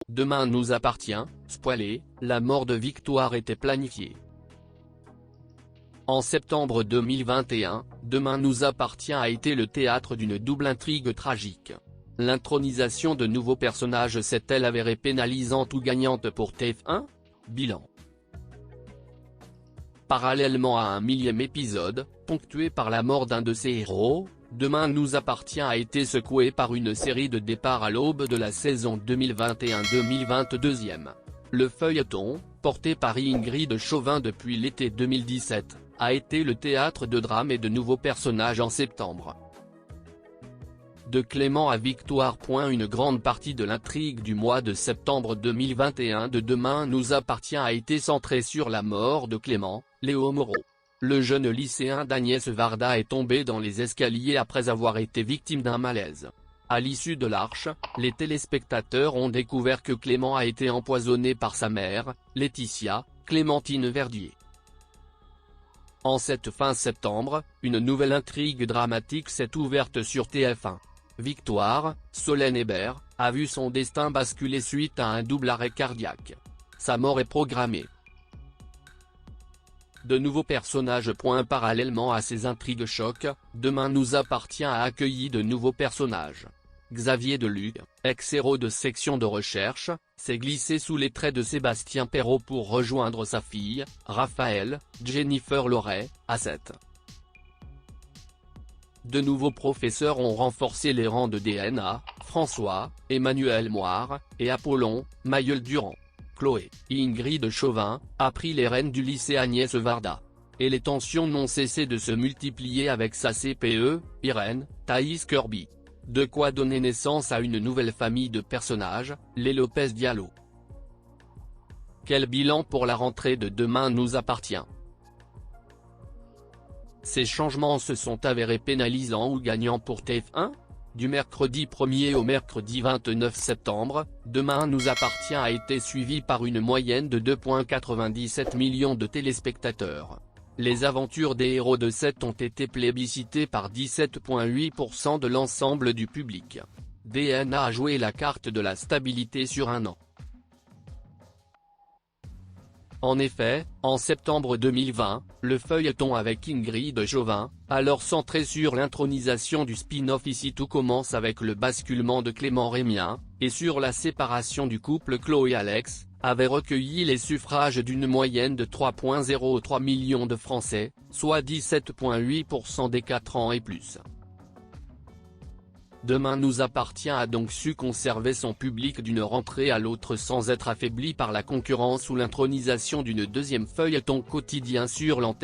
Demain nous appartient, spoilé, la mort de Victoire était planifiée. En septembre 2021, Demain nous appartient a été le théâtre d'une double intrigue tragique. L'intronisation de nouveaux personnages s'est-elle avérée pénalisante ou gagnante pour TF1 ? Bilan. Parallèlement à un millième épisode, ponctué par la mort d'un de ses héros, Demain nous appartient a été secoué par une série de départs à l'aube de la saison 2021-2022. Le feuilleton, porté par Ingrid Chauvin depuis l'été 2017, a été le théâtre de drames et de nouveaux personnages en septembre. De Clément à Victoire. Une grande partie de l'intrigue du mois de septembre 2021 de Demain nous appartient a été centrée sur la mort de Clément, Léo Moreau. Le jeune lycéen d'Agnès Varda est tombé dans les escaliers après avoir été victime d'un malaise. À l'issue de l'Arche, les téléspectateurs ont découvert que Clément a été empoisonné par sa mère, Laetitia, Clémentine Verdier. En cette fin septembre, une nouvelle intrigue dramatique s'est ouverte sur TF1. Victoire, Solène Hébert, a vu son destin basculer suite à un double arrêt cardiaque. Sa mort est programmée. De nouveaux personnages. Parallèlement à ces intrigues choc, Demain nous appartient a accueilli de nouveaux personnages. Xavier Delugue, ex-héros de Section de recherche, s'est glissé sous les traits de Sébastien Perrault pour rejoindre sa fille, Raphaël, Jennifer Loret, à 7. De nouveaux professeurs ont renforcé les rangs de DNA, François, Emmanuel Moire, et Apollon, Mailleul-Durand. Chloé, Ingrid Chauvin, a pris les rênes du lycée Agnès Varda. Et les tensions n'ont cessé de se multiplier avec sa CPE, Irène, Thaïs Kirby. De quoi donner naissance à une nouvelle famille de personnages, les Lopez Diallo. Quel bilan pour la rentrée de Demain nous appartient ? Ces changements se sont avérés pénalisants ou gagnants pour TF1 ? Du mercredi 1er au mercredi 29 septembre, Demain nous appartient a été suivi par une moyenne de 2,97 millions de téléspectateurs. Les aventures des héros de 7 ont été plébiscitées par 17,8% de l'ensemble du public. DNA a joué la carte de la stabilité sur un an. En effet, en septembre 2020, le feuilleton avec Ingrid Chauvin, alors centré sur l'intronisation du spin-off Ici tout commence avec le basculement de Clément Rémien, et sur la séparation du couple Chloé-Alex, avait recueilli les suffrages d'une moyenne de 3,03 millions de Français, soit 17,8% des 4 ans et plus. Demain nous appartient a donc su conserver son public d'une rentrée à l'autre sans être affaibli par la concurrence ou l'intronisation d'une deuxième feuilleton quotidien sur l'antenne.